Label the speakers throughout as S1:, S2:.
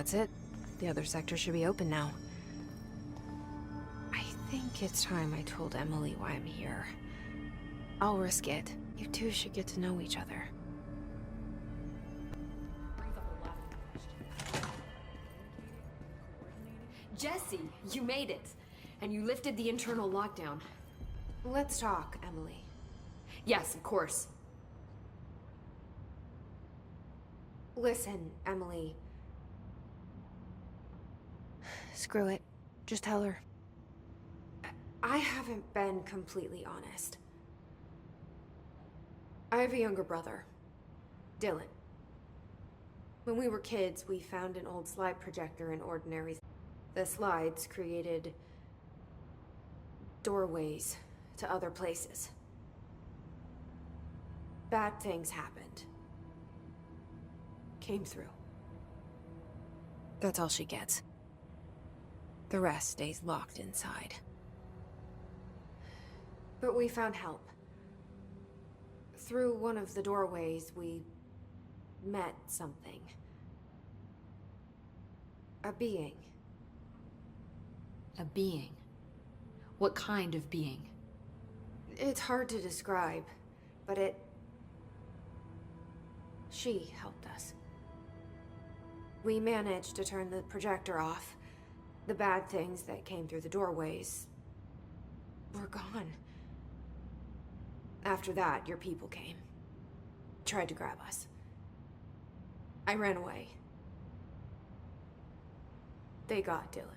S1: That's it. The other sector should be open now. I think it's time I told Emily why I'm here. I'll risk it. You two should get to know each other.
S2: Jesse, you made it. And you lifted the internal lockdown.
S1: Let's talk, Emily.
S2: Yes, of course.
S1: Listen, Emily. Screw it. Just tell her. I haven't been completely honest. I have a younger brother, Dylan. When we were kids, we found an old slide projector in Ordinary. The slides created doorways to other places. Bad things happened. Came through. That's all she gets. The rest stays locked inside. But we found help. Through one of the doorways, we met something. A being.
S2: A being? What kind of being?
S1: It's hard to describe, but she helped us. We managed to turn the projector off. The bad things that came through the doorways were gone. After that, your people came. Tried to grab us. I ran away. They got Dylan.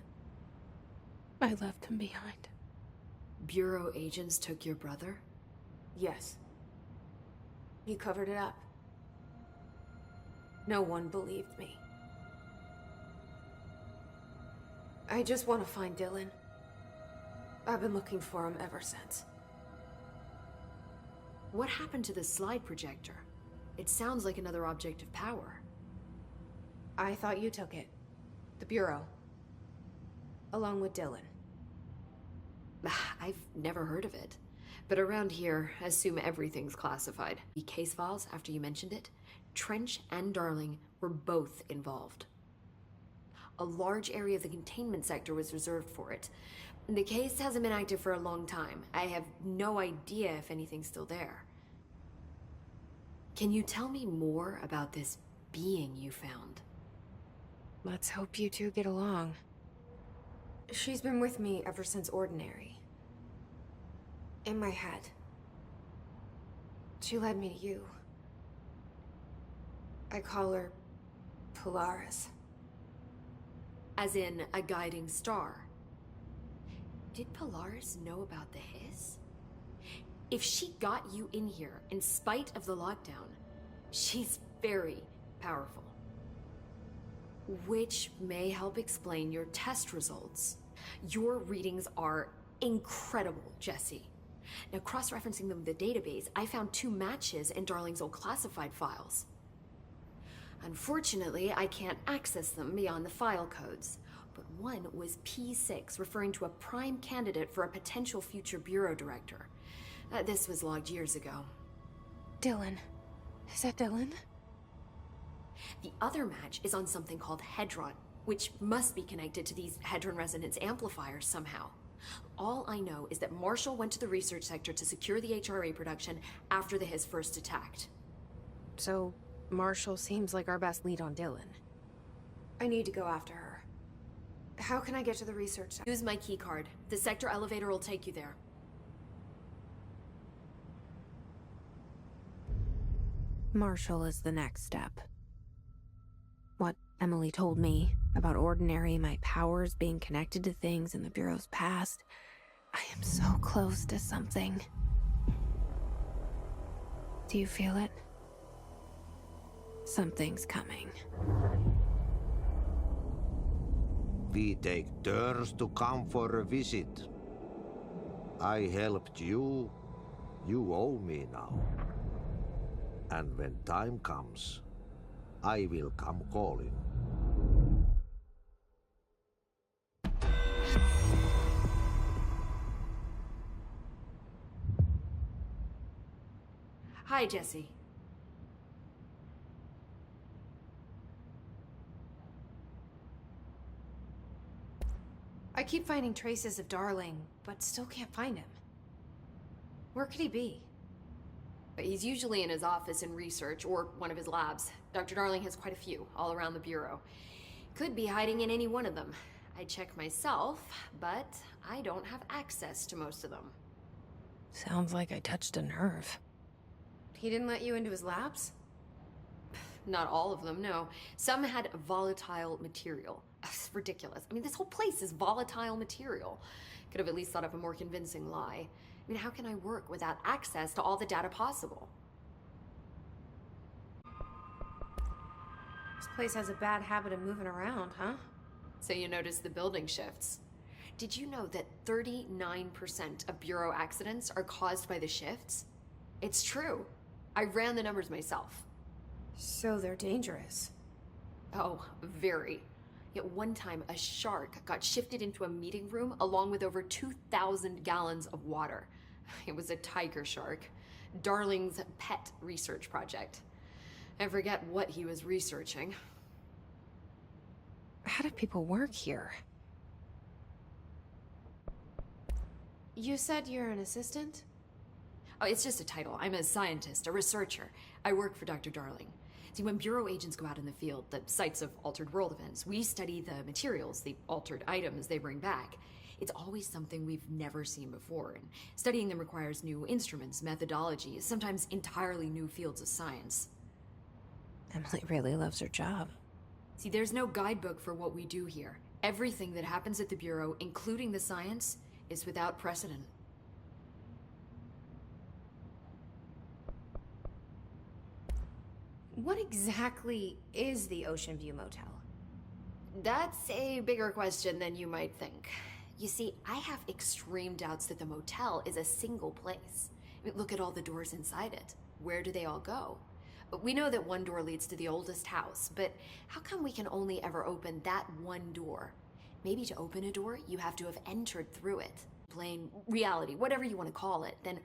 S1: I left him behind.
S2: Bureau agents took your brother?
S1: Yes. You covered it up. No one believed me. I just want to find Dylan. I've been looking for him ever since.
S2: What happened to the slide projector? It sounds like another object of power.
S1: I thought you took it. The Bureau. Along with Dylan.
S2: I've never heard of it. But around here, assume everything's classified. The case files, after you mentioned it, Trench and Darling were both involved. A large area of the containment sector was reserved for it. The case hasn't been active for a long time. I have no idea if anything's still there. Can you tell me more about this being you found?
S1: Let's hope you two get along. She's been with me ever since Ordinary. In my head. She led me to you. I call her Polaris.
S2: As in a guiding star. Did Polaris know about the hiss? If she got you in here in spite of the lockdown, she's very powerful. Which may help explain your test results. Your readings are incredible, Jesse. Now, cross-referencing them with the database, I found 2 matches in Darling's old classified files. Unfortunately, I can't access them beyond the file codes. But one was P6, referring to a prime candidate for a potential future bureau director. This was logged years ago.
S1: Dylan. Is that Dylan?
S2: The other match is on something called Hedron, which must be connected to these Hedron resonance amplifiers somehow. All I know is that Marshall went to the research sector to secure the HRA production after the hiss first attacked.
S1: So, Marshall seems like our best lead on Dylan. I need to go after her. How can I get to the research sector?
S2: Use my key card. The sector elevator will take you there.
S1: Marshall is the next step. What Emily told me about Ordinary, my powers being connected to things in the Bureau's past. I am so close to something. Do you feel it? Something's coming.
S3: We take turns to come for a visit. I helped you. You owe me now. And when time comes, I will come calling.
S2: Hi, Jesse.
S1: keep finding traces of Darling, but still can't find him. Where could he be?
S2: But he's usually in his office in research or one of his labs. Dr. Darling has quite a few all around the Bureau. Could be hiding in any one of them. I check myself, but I don't have access to most of them.
S1: Sounds like I touched a nerve. He didn't let you into his labs?
S2: Not all of them, no. Some had volatile material. It's ridiculous. I mean, this whole place is volatile material. Could have at least thought of a more convincing lie. I mean, how can I work without access to all the data possible?
S1: This place has a bad habit of moving around, huh?
S2: So you notice the building shifts. Did you know that 39% of Bureau accidents are caused by the shifts? It's true. I ran the numbers myself.
S1: So they're dangerous.
S2: Oh, very. At one time, a shark got shifted into a meeting room along with over 2,000 gallons of water. It was a tiger shark. Darling's pet research project. I forget what he was researching.
S1: How do people work here? You said you're an assistant?
S2: Oh, it's just a title. I'm a scientist, a researcher. I work for Dr. Darling. See, when Bureau agents go out in the field, the sites of altered world events, we study the materials, the altered items they bring back. It's always something we've never seen before, and studying them requires new instruments, methodologies, sometimes entirely new fields of science.
S1: Emily really loves her job.
S2: See, there's no guidebook for what we do here. Everything that happens at the Bureau, including the science, is without precedent.
S1: What exactly is the Ocean View Motel?
S2: That's a bigger question than you might think. You see, I have extreme doubts that the motel is a single place. I mean, look at all the doors inside it. Where do they all go? We know that one door leads to the oldest house, but how come we can only ever open that one door? Maybe to open a door, you have to have entered through it. Plain reality, whatever you want to call it. Then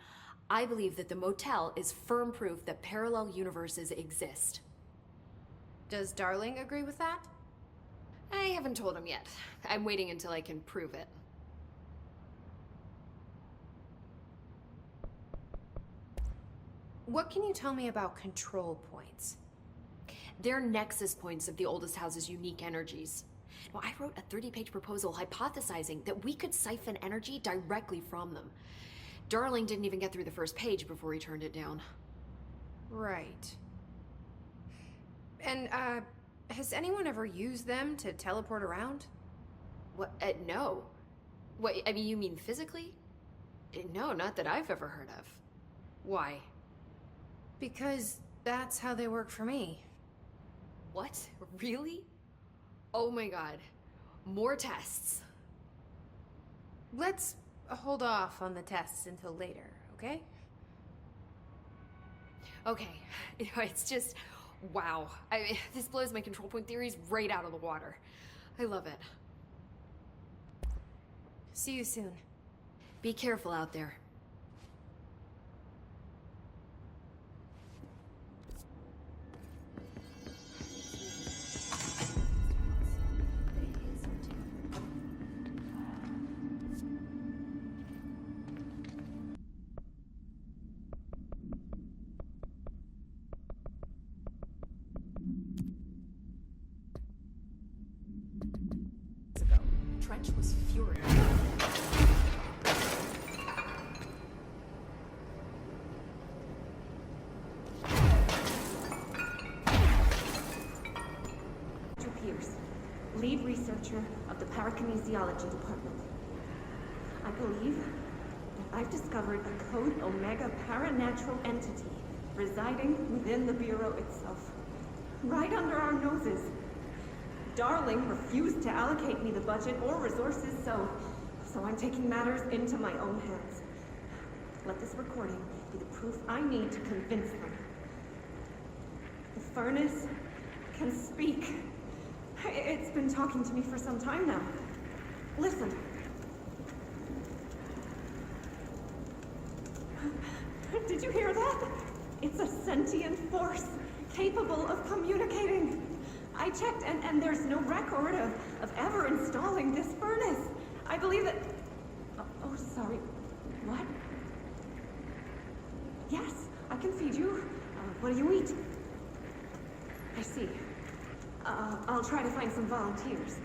S2: I believe that the motel is firm proof that parallel universes exist.
S1: Does Darling agree with that?
S2: I haven't told him yet. I'm waiting until I can prove it.
S1: What can you tell me about control points?
S2: They're nexus points of the oldest house's unique energies. Now, I wrote a 30-page proposal hypothesizing that we could siphon energy directly from them. Darling didn't even get through the first page before he turned it down.
S1: Right. And, has anyone ever used them to teleport around?
S2: What? No. What, I mean, you mean physically? No, not that I've ever heard of. Why?
S1: Because that's how they work for me.
S2: What? Really? Oh my god. More tests.
S1: Let's hold off on the tests until later, okay?
S2: Okay. It's just, wow. This blows my control point theories right out of the water. I love it.
S1: See you soon.
S2: Be careful out there. Trench was furious.
S4: Dr. Pierce, lead researcher of the Parakinesiology Department. I believe that I've discovered a Code Omega paranatural entity residing within the Bureau itself, right under our noses. Darling refused to allocate me the budget or resources, so I'm taking matters into my own hands. Let this recording be the proof I need to convince them. The furnace can speak. It's been talking to me for some time now. Listen. Did you hear that? It's a sentient force capable of communicating. I checked, and there's no record of ever installing this furnace. I believe that... Oh, sorry. What? Yes, I can feed you. What do you eat? I see. I'll try to find some volunteers.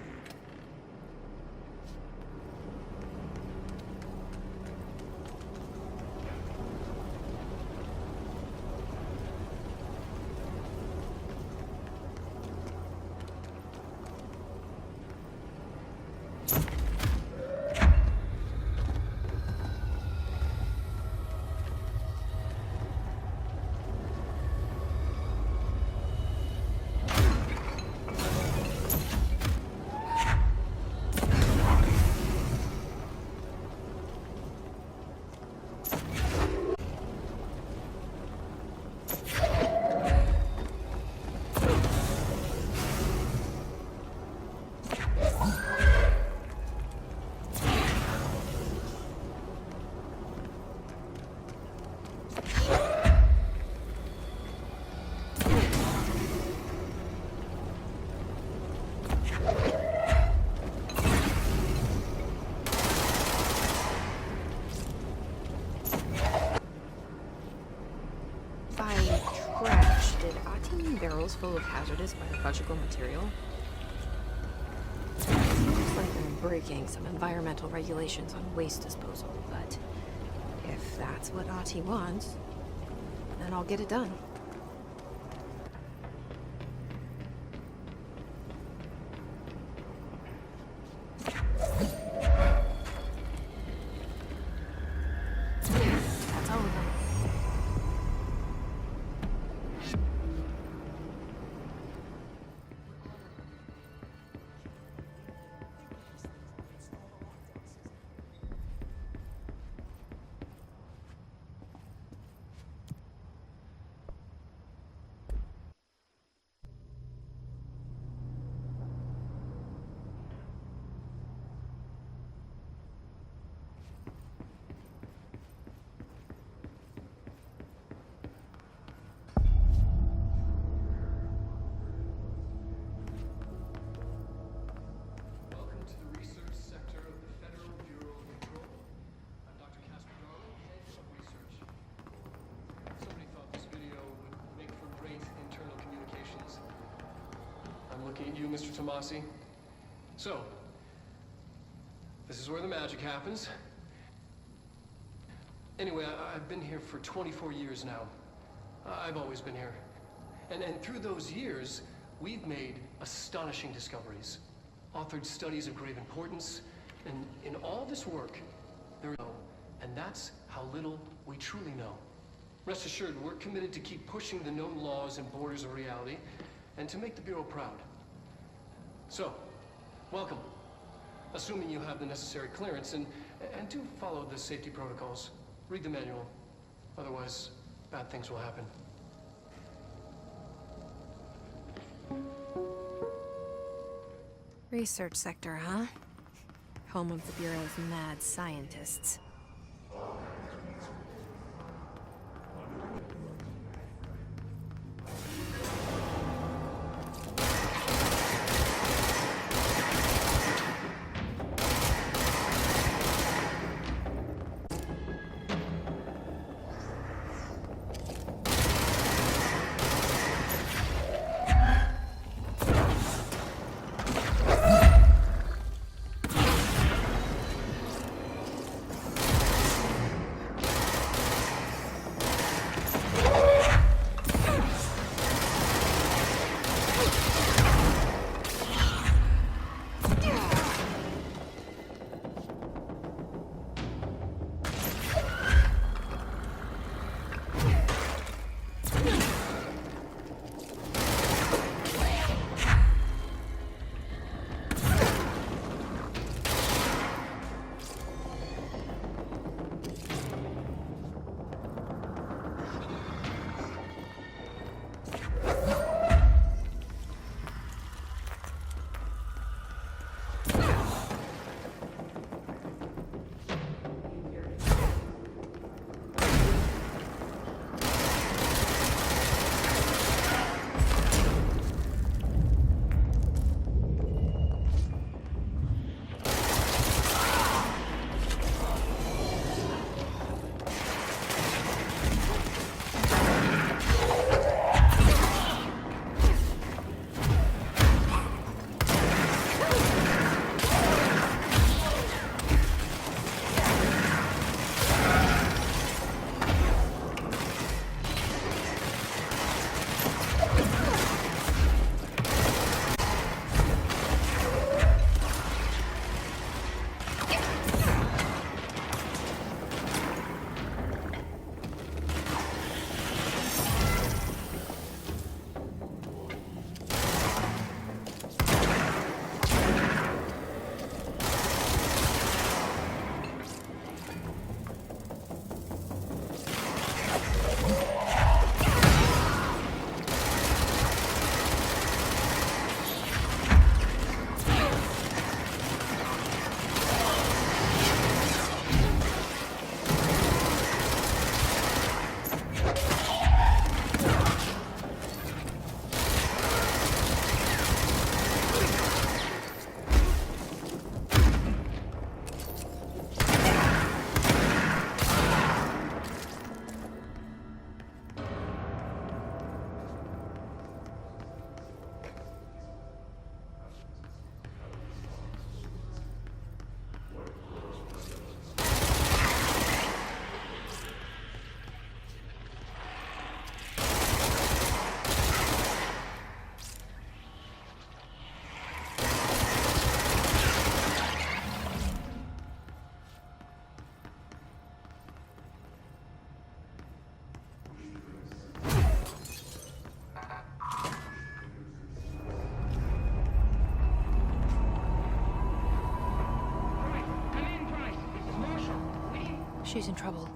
S1: Barrels full of hazardous biological material? Looks like they're breaking some environmental regulations on waste disposal, but if that's what Ahti wants, then I'll get it done. That's all of them.
S5: Looking at you, Mr. Tomasi. So, this is where the magic happens. Anyway, I've been here for 24 years now. I've always been here. And through those years, we've made astonishing discoveries, authored studies of grave importance, and in all this work, there is no, and that's how little we truly know. Rest assured, we're committed to keep pushing the known laws and borders of reality, and to make the Bureau proud. So, welcome. Assuming you have the necessary clearance, and do follow the safety protocols. Read the manual. Otherwise, bad things will happen.
S1: Research sector, huh? Home of the Bureau's mad scientists. She's in trouble.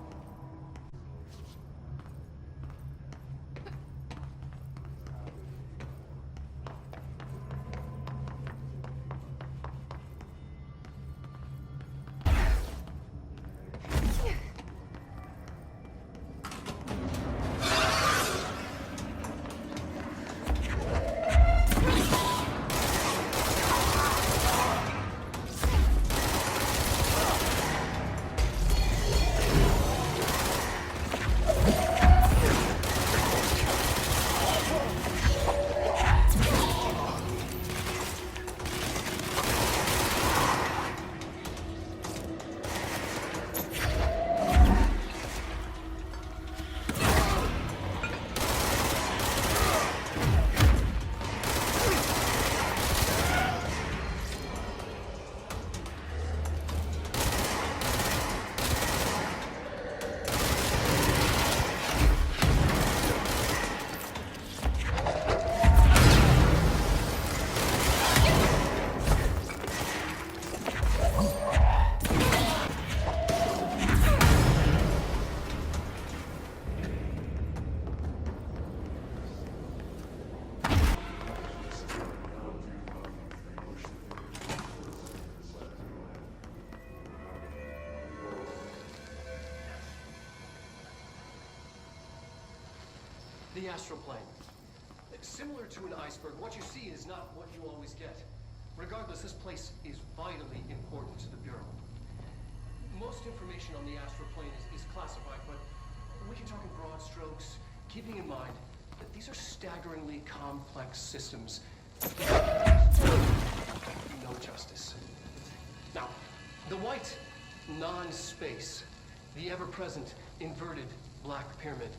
S5: The astral plane. Similar to an iceberg, what you see is not what you always get. Regardless, this place is vitally important to the Bureau. Most information on the astral plane is classified, but we can talk in broad strokes, keeping in mind that these are staggeringly complex systems. No justice. Now, the white, non-space, the ever-present inverted black pyramid.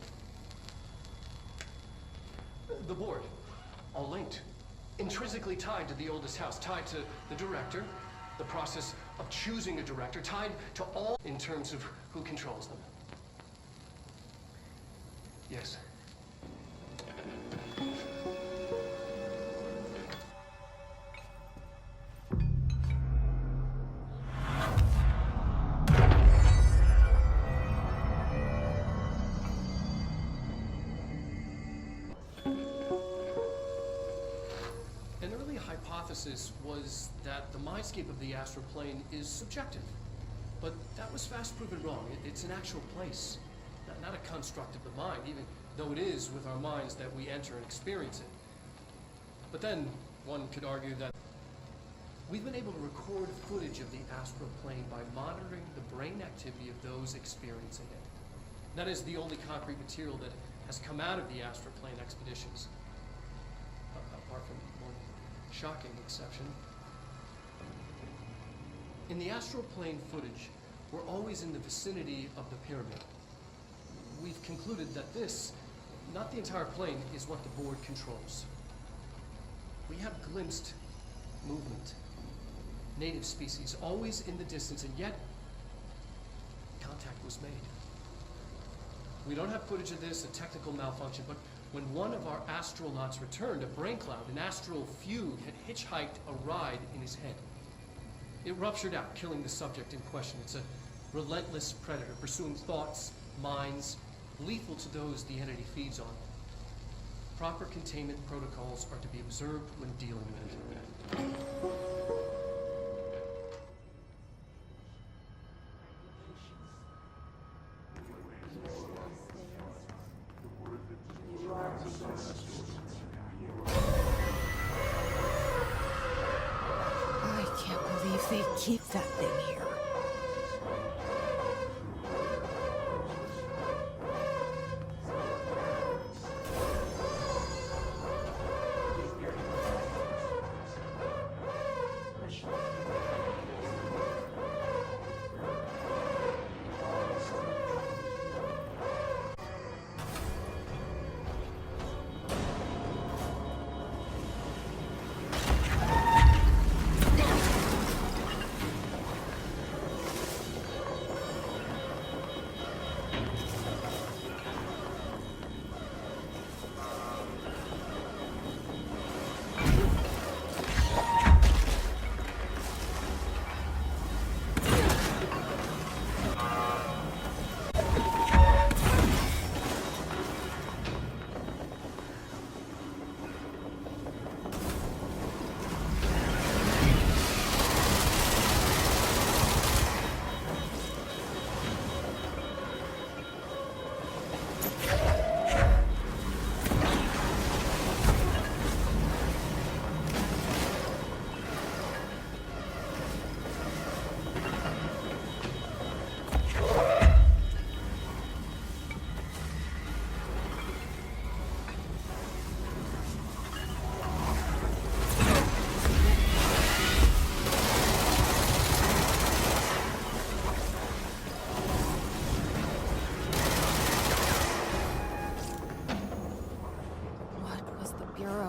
S5: The board, all linked, intrinsically tied to the oldest house, tied to the director, the process of choosing a director, tied to all in terms of who controls them. Yes. An early hypothesis was that the mindscape of the astral plane is subjective. But that was fast proven wrong. It's an actual place, not a construct of the mind, even though it is with our minds that we enter and experience it. But then, one could argue that we've been able to record footage of the astral plane by monitoring the brain activity of those experiencing it. That is the only concrete material that has come out of the astral plane expeditions, apart from one shocking exception. In the astral plane footage, we're always in the vicinity of the pyramid. We've concluded that this, not the entire plane, is what the board controls. We have glimpsed movement, native species, always in the distance, and yet contact was made. We don't have footage of this, a technical malfunction, but when one of our astronauts returned, a brain cloud, an astral fugue, had hitchhiked a ride in his head. It ruptured out, killing the subject in question. It's a relentless predator, pursuing thoughts, minds, lethal to those the entity feeds on. Proper containment protocols are to be observed when dealing with it.
S1: I can't believe they keep that thing here.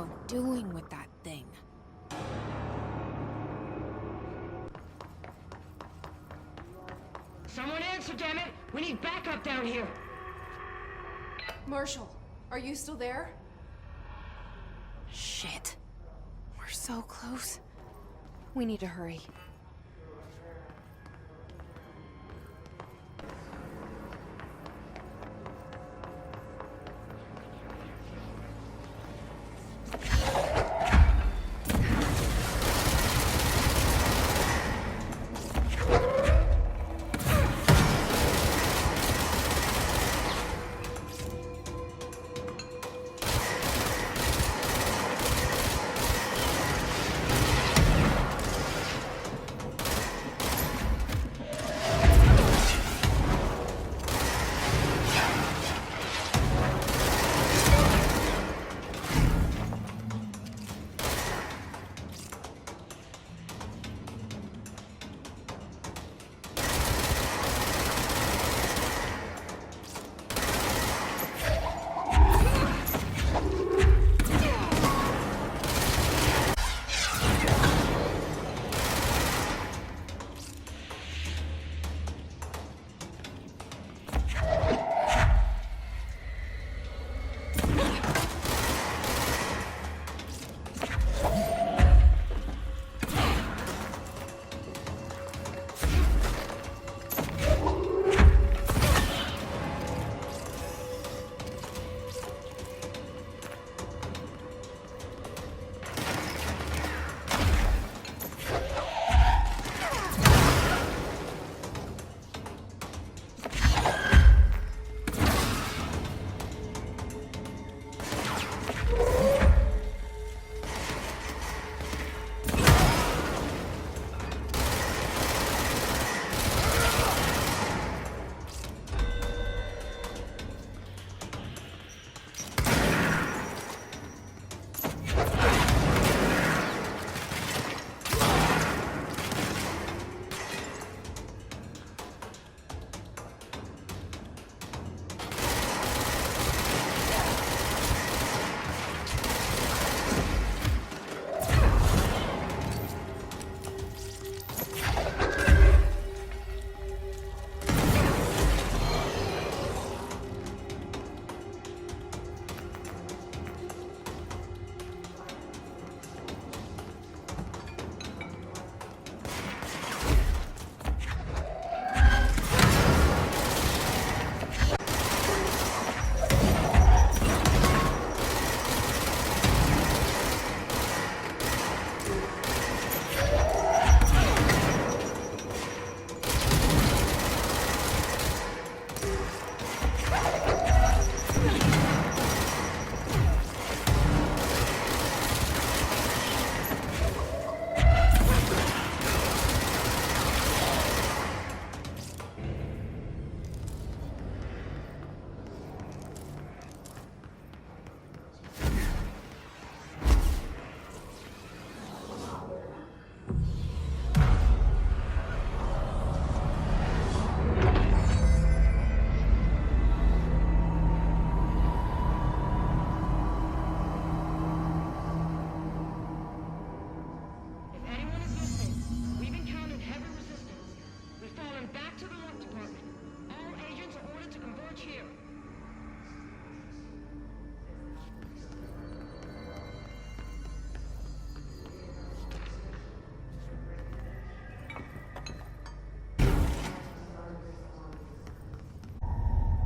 S1: Bureau doing with that thing?
S6: Someone answer, damn it! We need backup down here!
S7: Marshall, are you still there?
S1: Shit. We're so close. We need to hurry.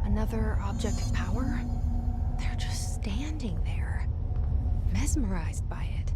S1: Another object of power? They're just standing there, mesmerized by it.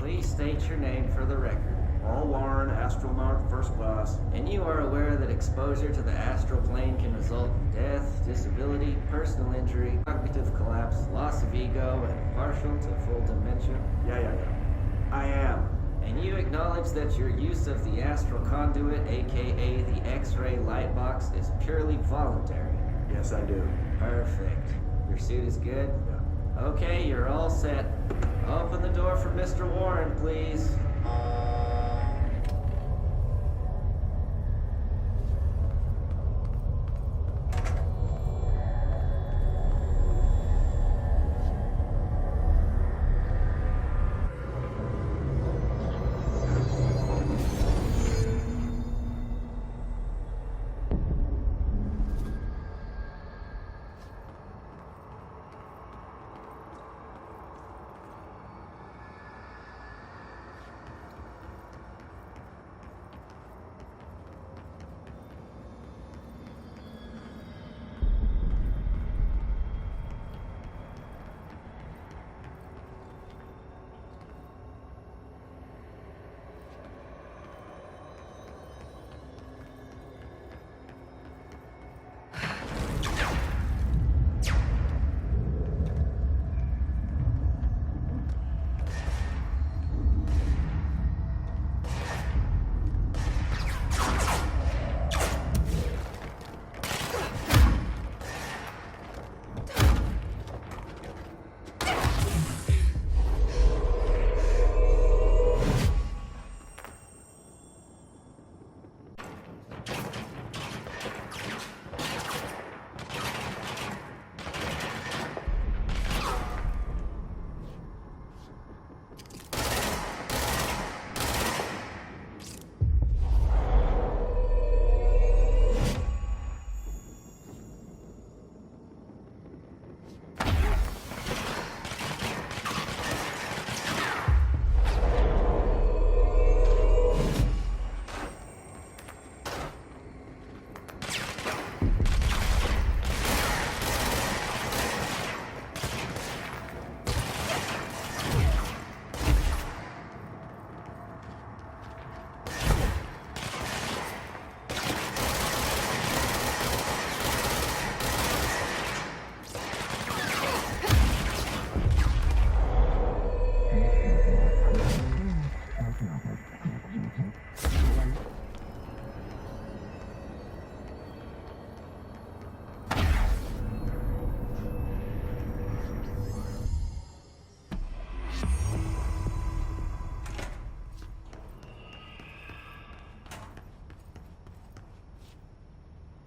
S8: Please state your name for the record.
S9: Paul Warren, astronaut, first class.
S8: And you are aware that exposure to the astral plane can result in death, disability, personal injury, cognitive collapse, loss of ego, and partial to full dementia?
S9: Yeah. I am.
S8: And you acknowledge that your use of the astral conduit, aka the X-ray light box, is purely voluntary?
S9: Yes, I do.
S8: Perfect. Your suit is good?
S9: Yeah.
S8: Okay, you're all set. Open the door for Mr. Warren, please.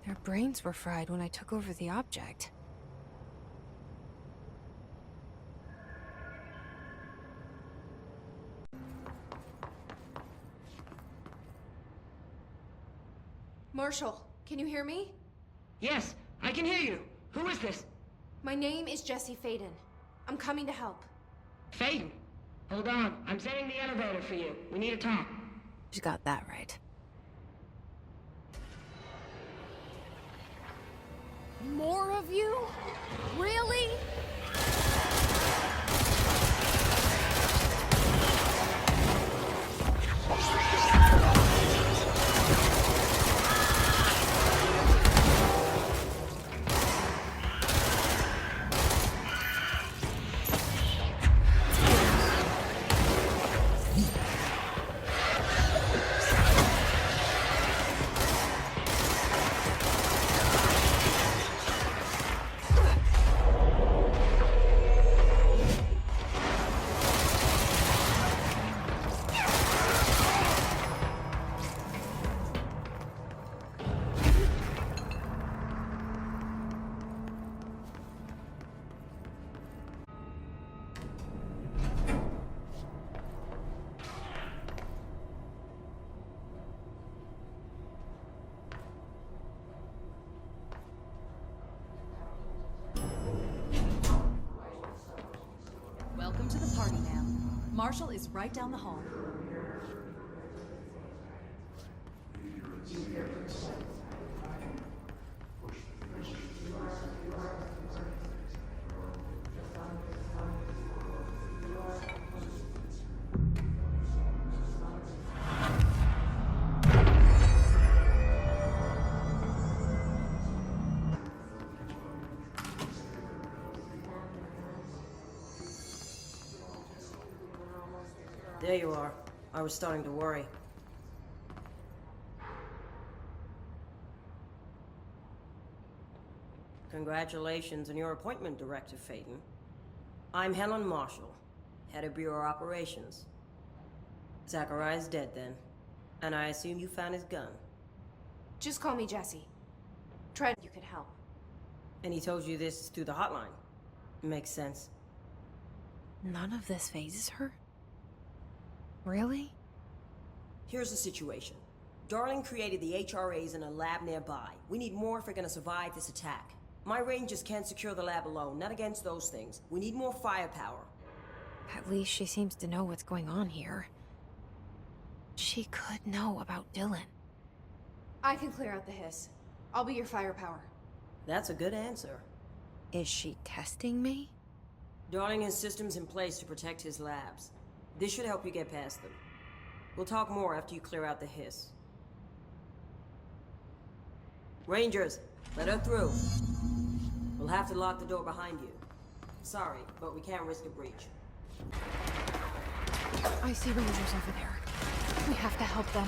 S1: Their brains were fried when I took over the object.
S7: Marshall, can you hear me?
S6: Yes, I can hear you. Who is this?
S7: My name is Jesse Faden. I'm coming to help.
S6: Faden. Hold on. I'm sending the elevator for you. We need to talk.
S1: You got that right.
S7: More of you? Really?
S10: Welcome to the party, ma'am. Marshall is right down the hall.
S11: There you are. I was starting to worry. Congratulations on your appointment, Director Phaeton. I'm Helen Marshall, head of Bureau Operations. Zachariah's dead then, and I assume you found his gun.
S7: Just call me Jesse. Try you could help.
S11: And he told you this through the hotline. Makes sense.
S1: None of this phases her? Really?
S11: Here's the situation. Darling created the HRAs in a lab nearby. We need more if we're gonna survive this attack. My rangers can't secure the lab alone, not against those things. We need more firepower.
S1: At least she seems to know what's going on here. She could know about Dylan.
S7: I can clear out the hiss. I'll be your firepower.
S11: That's a good answer.
S1: Is she testing me?
S11: Darling has systems in place to protect his labs. This should help you get past them. We'll talk more after you clear out the hiss. Rangers, let her through. We'll have to lock the door behind you. Sorry, but we can't risk a breach.
S1: I see Rangers over there. We have to help them.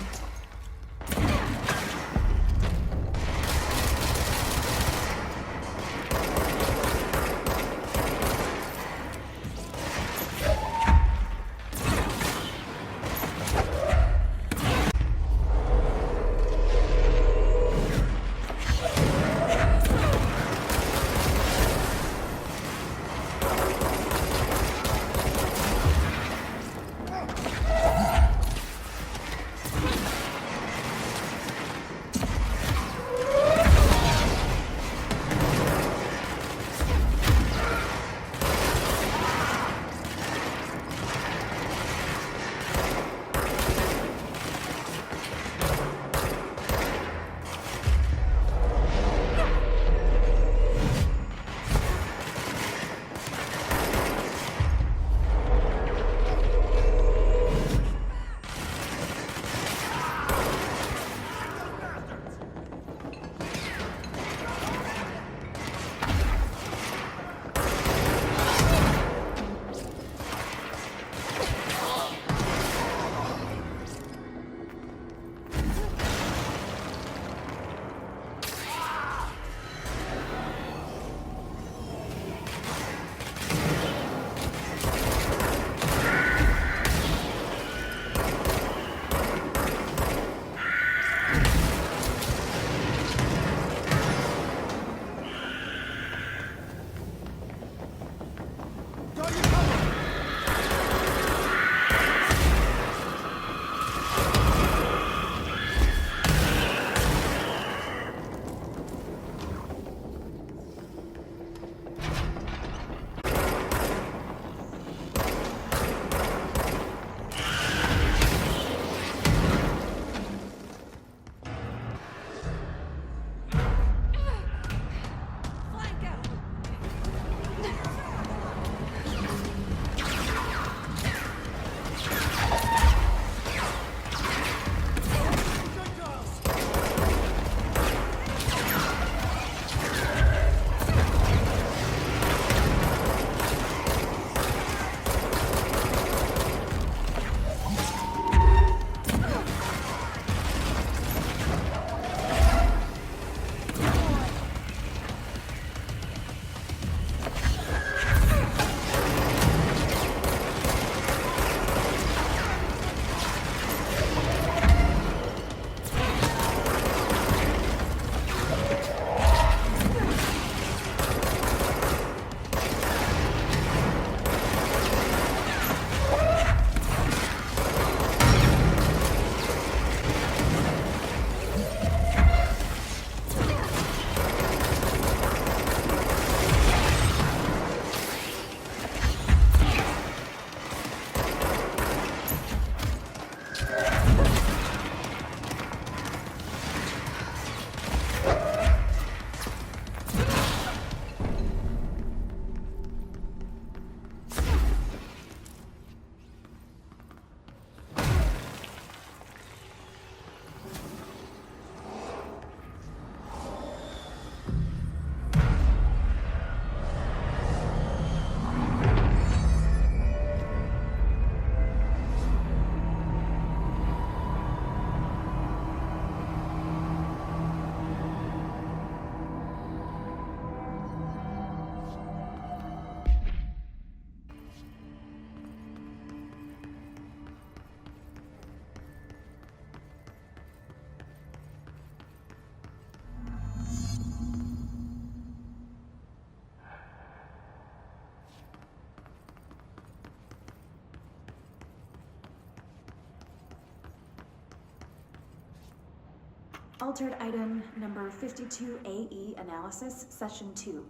S12: Altered item number 52AE analysis, session 2.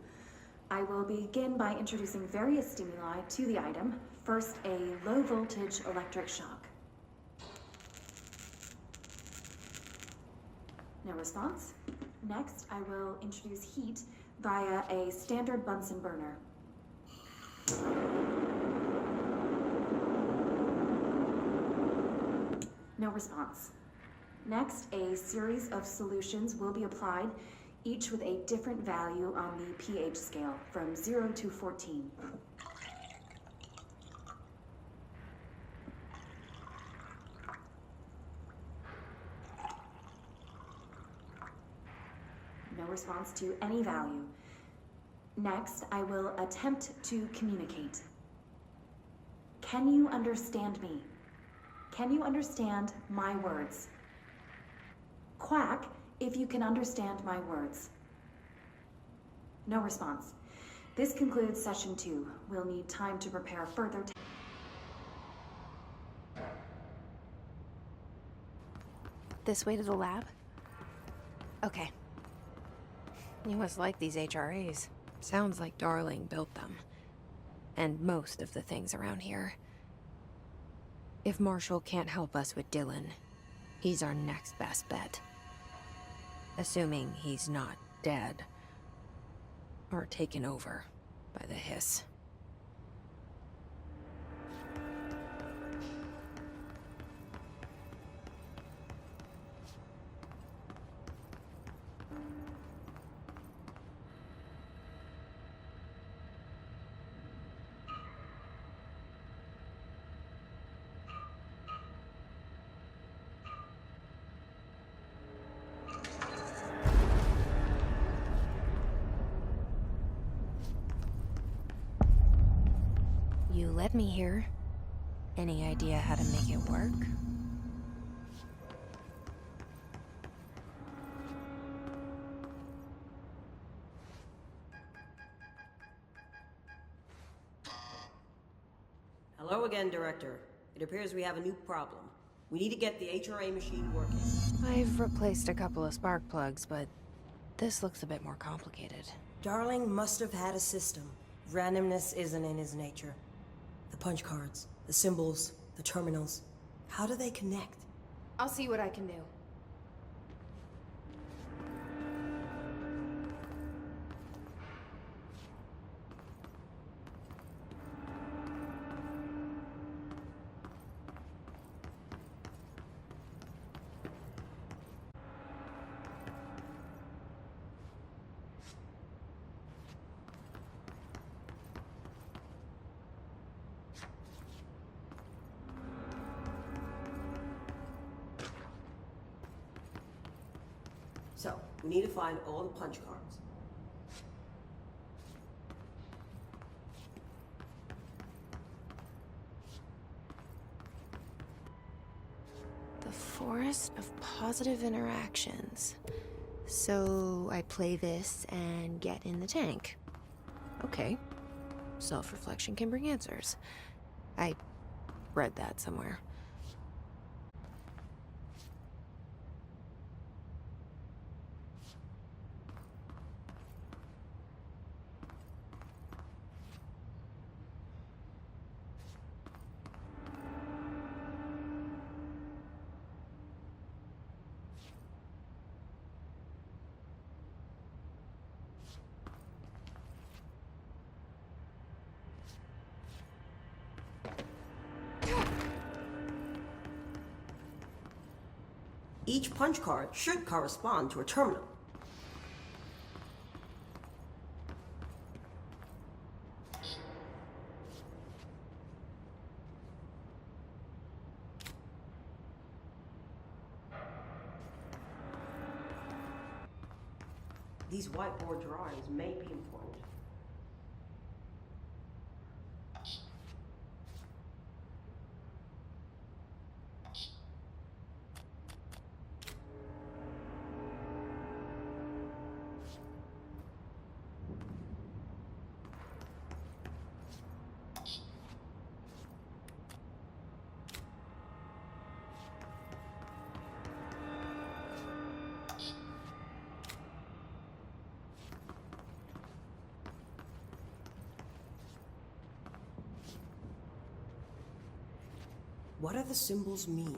S12: I will begin by introducing various stimuli to the item. First, a low voltage electric shock. No response. Next, I will introduce heat via a standard Bunsen burner. No response. Next, a series of solutions will be applied, each with a different value on the pH scale, from 0 to 14. No response to any value. Next, I will attempt to communicate. Can you understand me? Can you understand my words? Quack if you can understand my words. No response. This concludes session 2. We'll need time to prepare further.
S1: This way to the lab? Okay. You must like these HRAs. Sounds like Darling built them. And most of the things around here. If Marshall can't help us with Dylan, he's our next best bet. Assuming he's not dead. Or taken over by the hiss. You led me here. Any idea how to make it work?
S11: Hello again, Director. It appears we have a new problem. We need to get the HRA machine working.
S1: I've replaced a couple of spark plugs, but this looks a bit more complicated.
S11: Darling must have had a system. Randomness isn't in his nature. The punch cards, the symbols, the terminals. How do they connect?
S7: I'll see what I can do.
S11: So, we need to find all the punch cards.
S1: The forest of positive interactions. So I play this and get in the tank. Okay. Self-reflection can bring answers. I read that somewhere.
S11: Each punch card should correspond to a terminal. These whiteboard drawings may be important. What do the symbols mean?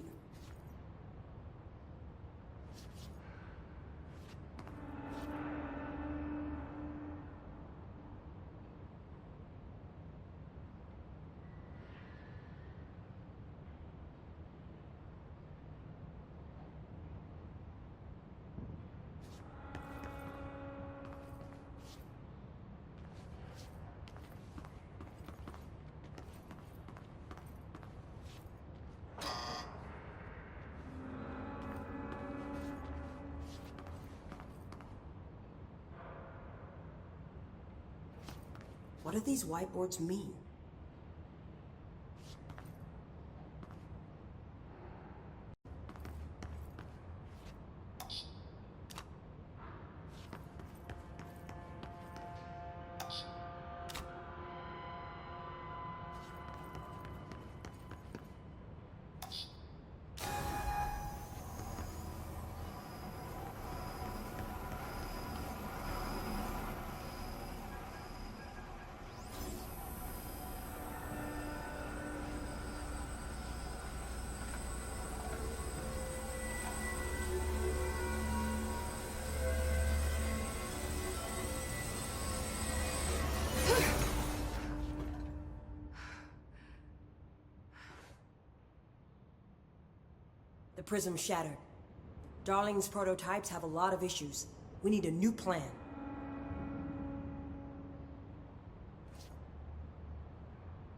S11: What do these whiteboards mean? The prism's shattered. Darling's prototypes have a lot of issues. We need a new plan.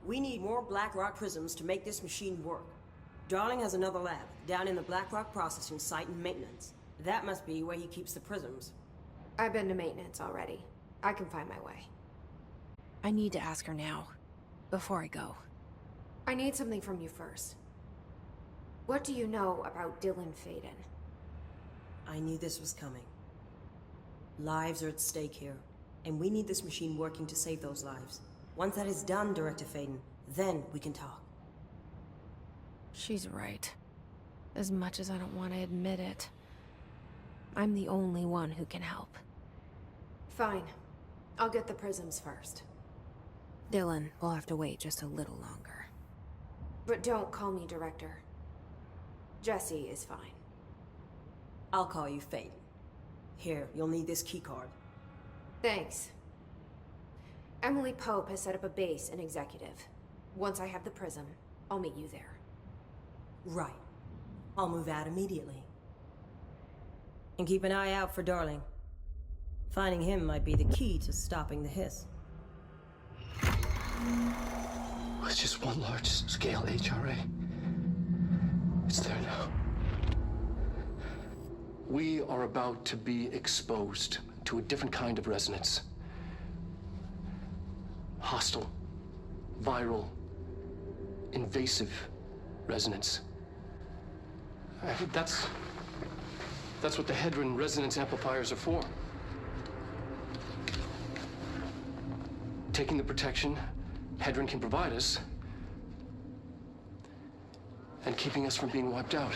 S11: We need more Blackrock prisms to make this machine work. Darling has another lab, down in the Blackrock processing site and maintenance. That must be where he keeps the prisms.
S7: I've been to maintenance already. I can find my way.
S1: I need to ask her now, before I go.
S7: I need something from you first. What do you know about Dylan Faden?
S11: I knew this was coming. Lives are at stake here, and we need this machine working to save those lives. Once that is done, Director Faden, then we can talk.
S1: She's right. As much as I don't want to admit it. I'm the only one who can help.
S7: Fine. I'll get the prisms first.
S1: Dylan will have to wait just a little longer.
S7: But don't call me Director. Jesse is fine.
S11: I'll call you Faden. Here, you'll need this keycard.
S7: Thanks. Emily Pope has set up a base in Executive. Once I have the prism, I'll meet you there.
S11: Right. I'll move out immediately. And keep an eye out for Darling. Finding him might be the key to stopping the hiss.
S5: It's just one large-scale HRA. It's there now. We are about to be exposed to a different kind of resonance. Hostile, viral, invasive resonance. That's what the Hedron resonance amplifiers are for. Taking the protection Hedron can provide us and keeping us from being wiped out.